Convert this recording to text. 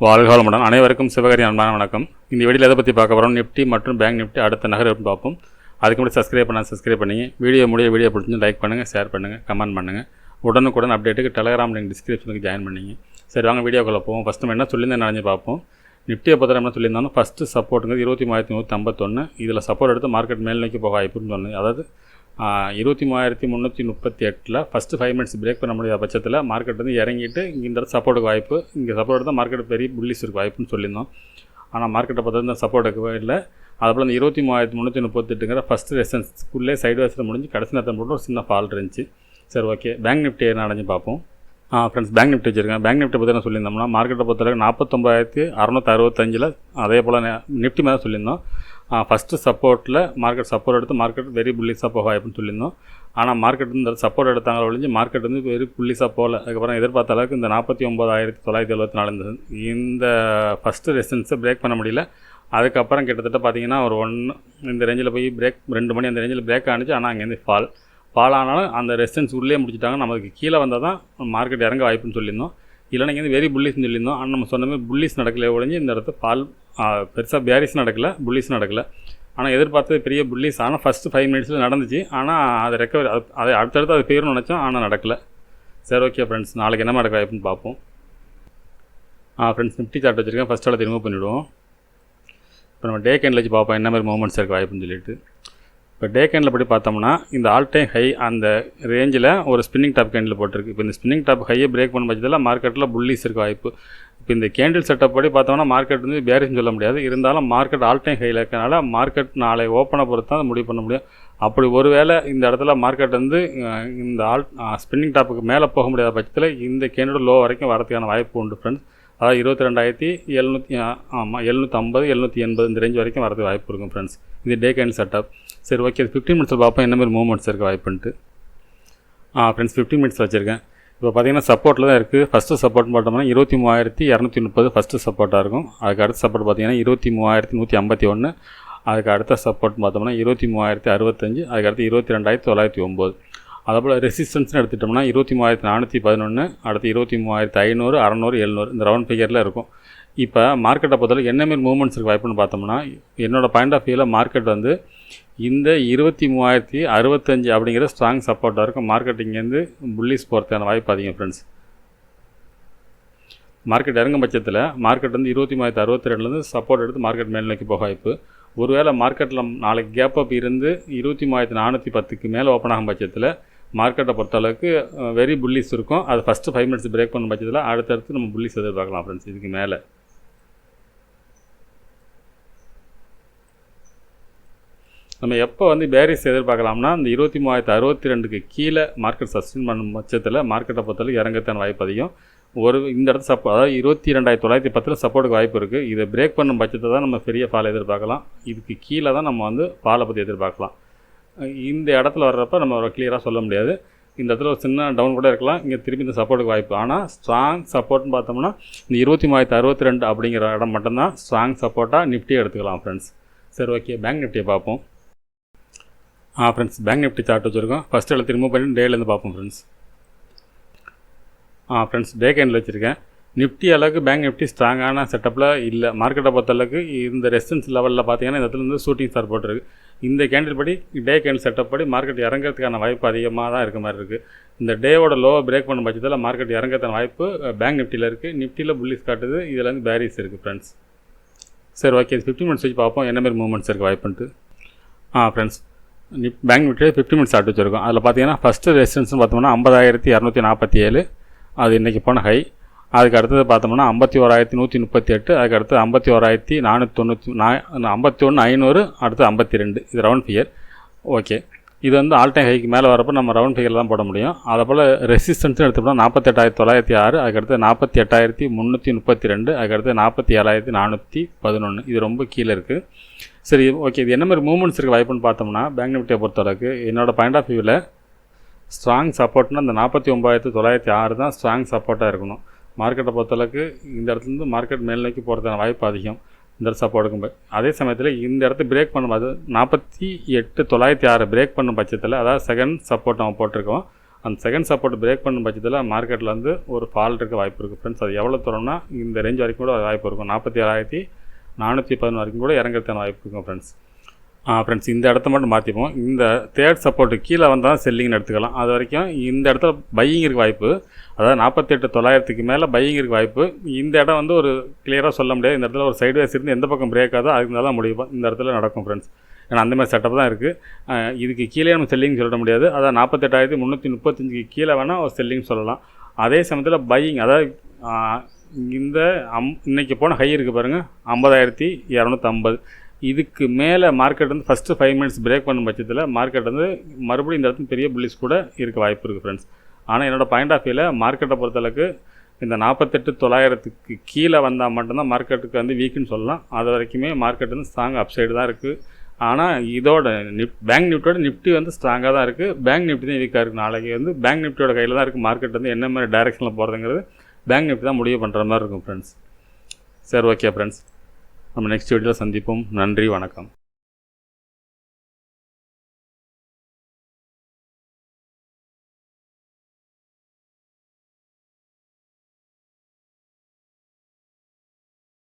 வாழ்க வளமுடன். அனைவருக்கும் சிவகாரி அன்பான வணக்கம். இந்த வீடியோவில் எதை பற்றி பார்க்க போகிறோம், நிஃப்டி மற்றும் பேங்க் நிஃப்டி அடுத்த நகர் பார்ப்போம். அதுக்கு முன்னாடி சப்ஸ்கிரைப் பண்ணிங்க. வீடியோ பிடிச்சி லைக் பண்ணுங்கள், ஷேர் பண்ணுங்கள், கமெண்ட் பண்ணுங்கள். உடனுக்குடன் அப்டேட்டுக்கு டெலகிராம் லிங்க் டிஸ்கிரிப்ஷனுக்கு ஜாயின் பண்ணிங்க. சரி வாங்க வீடியோக்குள்ளே போவோம். ஃபஸ்ட்டு நம்ம என்ன சொல்லியிருந்தேன் நினைஞ்சு பார்ப்போம். நிஃப்டியை பொறுத்த என்ன சொல்லியிருந்தாலும் ஃபஸ்ட்டு சப்போர்ட்டுங்க 23,151. இதில் சப்போர்ட் எடுத்து மார்க்கெட் மேல் நோக்கி போக வாய்ப்புன்னு சொன்னது. அதாவது 23,338 ஃபஸ்ட்டு 5 மினிட்ஸ் பிரேக் பண்ண முடியாத பட்சத்தில் மார்க்கெட் வந்து இறங்கிட்டு இந்த சப்போர்ட்டுக்கு வாய்ப்பு, இங்கே சப்போர்ட் எடுத்தால் மார்க்கெட் பெரிய புல்லிஸ் இருக்குது வாய்ப்புன்னு சொல்லியிருந்தோம். ஆனால் மார்க்கெட்டை பார்த்தா சப்போர்ட்டுக்கு இல்லை. அதுபோல் இந்த 23,338 ஃபஸ்ட்டு ரெசன்ஸ்க்குள்ளே சைடு வேஸில் முடிஞ்சு கடைசி நேரத்தில் போட்டு ஒரு சின்ன ஃபால் இருந்துச்சு. சரி ஓகே, பேங்க் நிஃப்டி என்ன அடைஞ்சு பார்ப்போம். ஃப்ரெண்ட்ஸ், பேங்க் நிஃப்டி வச்சுருக்கேன். பேங்க் நிஃப்டி பற்றி என்ன சொல்லியிருந்தோம்னா, மார்க்கெட்டை பொறுத்தவரைக்கும் 49,665 அதே போல் நிஃப்டி மேலே சொல்லியிருந்தோம். ஃபஸ்ட்டு சப்போர்ட்டில் மார்க்கெட் சப்போர்ட் எடுத்து மார்க்கெட் வெரி புல்லிஸாக போக வாய்ப்புன்னு சொல்லியிருந்தோம். ஆனால் மார்க்கெட் இந்த சப்போர்ட் எடுத்தாங்க ஒழிஞ்சு மார்க்கெட் வந்து வெரி புல்லிஸாக போகல. அதுக்கப்புறம் எதிர்பார்த்த அளவுக்கு இந்த 49,974 இந்த ஃபஸ்ட்டு ரெசிஸ்டன்ஸை பிரேக் பண்ண முடியல. அதுக்கப்புறம் கிட்டத்தட்ட பார்த்தீங்கன்னா ஒரு இந்த ரேஞ்சில் போய் 2 மணி அந்த ரேஞ்சில் பிரேக் ஆனிச்சு. ஆனால் அங்கேருந்து ஃபால் ஆனாலும் அந்த ரெசிஸ்டன்ஸ் உள்ளே முடிச்சிட்டாங்க. நமக்கு கீழே வந்தால் தான் மார்க்கெட் இறங்க வாய்ப்புன்னு சொல்லியிருந்தோம். இல்லைனா இங்கே வெரி புல்லிஸ்ன்னு சொல்லியிருந்தோம். ஆனால் நம்ம சொன்ன மாதிரி புல்லிஸ் நடக்கல ஒழிஞ்சு இந்த இடத்துல பெருசாக பேரிஸ் நடக்கலை, புல்லிஸ் நடக்கலை. ஆனால் எதிர்பார்த்தது பெரிய புல்லிஸ். ஆனால் ஃபஸ்ட்டு 5 மினிட்ஸில் நடந்துச்சு. ஆனால் அது ரெக்கவரி அதை அடுத்தடுத்து அது போயிடும்னு நினச்சோம். ஆனால் நடக்கலை. சரி ஓகே ஃப்ரெண்ட்ஸ், நாளைக்கு என்ன நடக்க வாய்ப்புன்னு பார்ப்போம். ஃப்ரெண்ட்ஸ், நிஃப்டி சார்ட் வச்சுருக்கேன். ஃபஸ்ட் இடத்தை ரிமூவ் பண்ணிவிடுவோம். இப்போ நம்ம டே கேண்டில் வச்சு பார்ப்போம் என்ன மாதிரி மூவ்மெண்ட்ஸ் இருக்க வாய்ப்புன்னு சொல்லிட்டு. இப்போ டே கேண்டில் படி பார்த்தோம்னா இந்த ஆல் டைம் ஹை அந்த ரேஞ்சில் ஒரு ஸ்பின்னிங் டாப் கேண்டில் போட்டிருக்கு. இப்போ இந்த ஸ்பின்னிங் டாப் ஹையை பிரேக் பண்ண பட்சத்தில் மார்க்கெட்டில் புல்லிஸ் இருக்க வாய்ப்பு. இப்போ இந்த கேண்டில் செட்டப் படி பார்த்தோம்னா மார்க்கெட் வந்து பேரிஸ்ன்னு சொல்ல முடியாது. இருந்தாலும் மார்க்கெட் ஆல் டைம் ஹையில் இருக்கனால மார்க்கெட் நாளை ஓப்பனை பொறுத்து தான் முடிவு பண்ண முடியும். அப்படி ஒருவேளை இந்த இடத்துல மார்க்கெட் வந்து இந்த ஸ்பின்னிங் டாப்புக்கு மேலே போக முடியாத பட்சத்தில் இந்த கேண்டோட லோ வரைக்கும் வரதுக்கான வாய்ப்பு உண்டு ஃப்ரெண்ட்ஸ். அதாவது 22,750 780 இந்த ரேஞ்ச் வரைக்கும் வரது வாய்ப்பு இருக்கும் ஃப்ரெண்ட்ஸ். இது டே கேண்டில் செட்டப். சரி ஓகே, 15 மினிட்ஸில் பார்ப்போம் என்ன மாதிரி மூவ்மெண்ட்ஸ் இருக்க வாய்ப்புன்ட்டு. ஃப்ரெண்ட்ஸ், 15 மினிட்ஸ் வச்சுருக்கேன். இப்போ பார்த்தீங்கன்னா சப்போர்ட்டில் தான் இருக்குது. ஃபஸ்ட்டு சப்போர்ட் பார்த்தோம்னா 23,230 ஃபஸ்ட்டு சப்போர்ட்டாக இருக்கும். அதுக்கு அடுத்த சப்போர்ட் பார்த்தீங்கன்னா 23,151. அதுக்கு அடுத்த சப்போர்ட் பார்த்தோம்னா 23,065. அதுக்கு அடுத்து 22,909. அதேபோல் ரெசிஸ்டன்ஸ்னு எடுத்துட்டோம்னா 23,411. அடுத்து 23,500 600 700 இந்த ரவுண்ட் ஃபிகரில் இருக்கும். இப்போ மார்க்கெட்டை பொறுத்தவரை என்ன மாதிரி மூவ்மெண்ட்ஸ் இருக்க வாய்ப்புன்னு பார்த்தோம்னா, என்னோடய பாயிண்ட் ஆஃப் வியூவில் மார்க்கெட் வந்து இந்த 23,065 அப்படிங்கிற ஸ்ட்ராங் சப்போர்ட்டாக இருக்கும். மார்க்கெட் இங்கேருந்து புல்லிஸ் போகிறதுக்கான வாய்ப்பு அதிகம் ஃப்ரெண்ட்ஸ். மார்க்கெட் இறங்கும் பட்சத்தில் மார்க்கெட் வந்து 23,062 சப்போர்ட் எடுத்து மார்க்கெட் மேல் நோக்கி போக வாய்ப்பு. ஒருவேளை மார்க்கெட்டில் நாளைக்கு கேப் அப் இருந்து 23,410 மேலே ஓப்பன் ஆகும் பட்சத்தில் மார்க்கெட்டை பொறுத்தளவுக்கு வெரி புல்லிஸ் இருக்கும். அது ஃபஸ்ட்டு 5 மினிட்ஸ் பிரேக் பண்ண பட்சத்தில் அடுத்தடுத்து நம்ம புல்லிஸ் எதிர்பார்க்கலாம் ஃப்ரெண்ட்ஸ். இதுக்கு மேலே நம்ம எப்போ வந்து பேரிஸ் எதிர்பார்க்கலாம்னா இந்த 23,062 கீழே மார்க்கெட் சஸ்டெயின் பண்ணும் பட்சத்தில் மார்க்கெட்டை பொறுத்தளவுக்கு இறங்கத்தான வாய்ப்பு அதிகம். இந்த இடத்துல அதாவது 22,910 சப்போர்ட்டுக்கு வாய்ப்பு இருக்குது. இதை பிரேக் பண்ணும் பட்சத்தை தான் நம்ம பெரிய ஃபால் எதிர்பார்க்கலாம். இதுக்கு கீழே தான் நம்ம வந்து ஃபாலை பற்றி எதிர்பார்க்கலாம். இந்த இடத்துல வர்றப்ப நம்ம கிளியராக சொல்ல முடியாது. இந்த இடத்துல ஒரு சின்ன டவுன் கூட இருக்கலாம். இங்கே திருப்பி இந்த சப்போர்ட்டுக்கு வாய்ப்பு. ஆனால் ஸ்ட்ராங் சப்போர்ட்னு பார்த்தோம்னா இந்த 23,062 அப்படிங்கிற இடம் மட்டும்தான் ஸ்ட்ராங் சப்போர்ட்டாக நிஃப்டியை எடுத்துக்கலாம் ஃப்ரெண்ட்ஸ். சரி ஓகே, பேங்க் நிஃப்டியை பார்ப்போம். ஃப்ரெண்ட்ஸ், பேங்க் நிஃப்டி சார்ட் வச்சுருக்கோம். ஃபஸ்ட்டு இடத்துல ரிமூவ் பண்ணிட்டு டேலேருந்து பார்ப்போம் ஃப்ரெண்ட்ஸ். ஃப்ரெண்ட்ஸ், டே கேண்டில் வச்சுருக்கேன். நிஃப்டி அளவுக்கு பேங்க் நிஃப்டி ஸ்ட்ராங்கான செட்டப்பில் இல்லை. மார்க்கெட்டை பொறுத்தளவுக்கு இந்த ரெசிஸ்டன்ஸ் லெவலில் பார்த்தீங்கன்னா இந்த இடத்துல ஷூட்டிங் ஸ்டார் போட்டிருக்கு. இந்த கேண்டில் படி டே கேண்டில் செட்டப் படி மார்க்கெட் இறங்கிறதுக்கான வாய்ப்பு அதிகமாக தான் இருக்க மாதிரி இருக்குது. இந்த டேவோட லோவை பிரேக் பண்ண பட்சத்தில் மார்க்கெட் இறங்கிறதுக்கான வாய்ப்பு பேங்க் நிஃப்டியில் இருக்குது. நிஃப்டியில் புல்லிஸ் காட்டுது, இதில் வந்து பேரிஸ் இருக்குது ஃப்ரெண்ட்ஸ். சரி ஓகே, 15 மினிட்ஸ் வச்சு பார்ப்போம் என்ன மாதிரி மூவ்மெண்ட்ஸ் இருக்குது வாய்ப்புன்ட்டு. Friends, Bank Nifty 15 minutes chart வச்சுருக்கோம். அதில் பார்த்தீங்கன்னா ஃபஸ்ட்டு ரெசிஸ்டன்ஸ்னு பார்த்தோம்னா 50,247. அது இன்றைக்கி போன ஹை. அதுக்கு அடுத்தது பார்த்தோம்னா 51,138. அதுக்கு அடுத்து 51,500. அடுத்து 52. இது ரவுண்ட் ஃபிகர். ஓகே, இது வந்து ஆல் டைம் ஹைக்கு மேலே வரப்போ நம்ம ரவுண்ட் ஃபிகரில் தான் போட முடியும். அதை போல் ரெசிஸ்டன்ஸ்னு எடுத்துட்டோம்னா 48,906. அதுக்கடுத்து 48,332. அதுக்கடுத்து 47,411. இது ரொம்ப கீழே இருக்குது. சரி ஓகே, இது என்ன மாதிரி மூவ்மெண்ட்ஸ் இருக்க வாய்ப்புன்னு பார்த்தோம்னா பேங்க் நிஃப்டியை பொறுத்தளவுக்கு என்னோடய பாயிண்ட் ஆஃப் வியூவில் ஸ்ட்ராங் சப்போர்ட்னா இந்த 49,906 தான் ஸ்ட்ராங் சப்போர்ட்டாக இருக்கணும். மார்க்கெட்டை பொறுத்தளவுக்கு இந்த இடத்துலேருந்து மார்க்கெட் மேல் நோக்கி போகிறதுக்கான வாய்ப்பு அதிகம் இந்த சப்போர்ட்டுக்கும். அதே சமயத்தில் இந்த இடத்த பிரேக் பண்ணும்போது 48,906 பிரேக் பண்ணும் பட்சத்தில், அதாவது செகண்ட் சப்போர்ட் நம்ம போட்டிருக்கோம், அந்த செகண்ட் சப்போர்ட் பிரேக் பண்ணும் பட்சத்தில் மார்க்கெட்டில் வந்து ஒரு ஃபால் இருக்க வாய்ப்பு இருக்குது ஃப்ரெண்ட்ஸ். அது எவ்வளோ தூரம்னா இந்த ரேஞ்ச் வரைக்கும் கூட வாய்ப்பு இருக்கும். 47,411 வரைக்கும் கூட இறங்குறதுக்கான வாய்ப்பு இருக்கும் ஃப்ரெண்ட்ஸ். ஃப்ரெண்ட்ஸ் இந்த இடத்த மட்டும் மாற்றிப்போம். இந்த தேர்ட் சப்போர்ட்டு கீழே வந்தால் செல்லிங்னு எடுத்துக்கலாம். அது வரைக்கும் இந்த இடத்துல பையிங் இருக்க வாய்ப்பு, அதாவது 48,900க்கு மேலே பையிங் இருக்க வாய்ப்பு. இந்த இடம் வந்து ஒரு கிளியராக சொல்ல முடியாது. இந்த இடத்துல ஒரு சைடுவேஸ் இருந்து எந்த பக்கம் பிரேக் ஆகுதோ அதுக்கு தான் முடியும் இந்த இடத்துல நடக்கும் ஃப்ரெண்ட்ஸ். ஏன்னா அந்த மாதிரி செட்டப் தான் இருக்குது. இதுக்கு கீழே நம்ம செல்லிங் சொல்ல முடியாது. அதாவது 48,335க்கு கீழே வேணால் ஒரு செல்லிங் சொல்லலாம். அதே சமயத்தில் பையிங், அதாவது இந்த இன்றைக்கி போன ஹை இருக்குது பாருங்கள் 50,250, இதுக்கு மேலே மார்க்கெட் வந்து ஃபஸ்ட்டு 5 மினிட்ஸ் பிரேக் பண்ணும் பட்சத்தில் மார்க்கெட் வந்து மறுபடியும் இந்த இடத்துல பெரிய புல்லிஸ் கூட இருக்க வாய்ப்பு இருக்குது ஃப்ரெண்ட்ஸ். ஆனால் என்னோடய பாயிண்ட் ஆஃப் வியூவில் மார்க்கெட்டை பொறுத்தளவுக்கு இந்த 48,900க்கு கீழே வந்தால் மட்டும்தான் மார்க்கெட்டுக்கு வந்து வீக்குன்னு சொல்லலாம். அது வரைக்குமே மார்க்கெட் வந்து ஸ்ட்ராங் அப்சைடு தான் இருக்குது. ஆனால் இதோட பேங்க் நிஃப்டியோட நிஃப்டி வந்து ஸ்ட்ராங்காக தான் இருக்குது. பேங்க் நிஃப்டி தான் வீக்காக இருக்குது. நாளைக்கு வந்து பேங்க் நிஃப்டியோட கையில் தான் இருக்குது. மார்க்கெட் வந்து என்ன மாதிரி டைரெக்ஷனில் போகிறதுங்கிறது பேங்க் நிஃப்டி தான் முடிவு பண்ணுற மாதிரி இருக்கும் ஃப்ரெண்ட்ஸ். சரி, ஓகே ஃப்ரெண்ட்ஸ், நம்ம நெக்ஸ்ட் வீடியோவில் சந்திப்போம். நன்றி, வணக்கம்.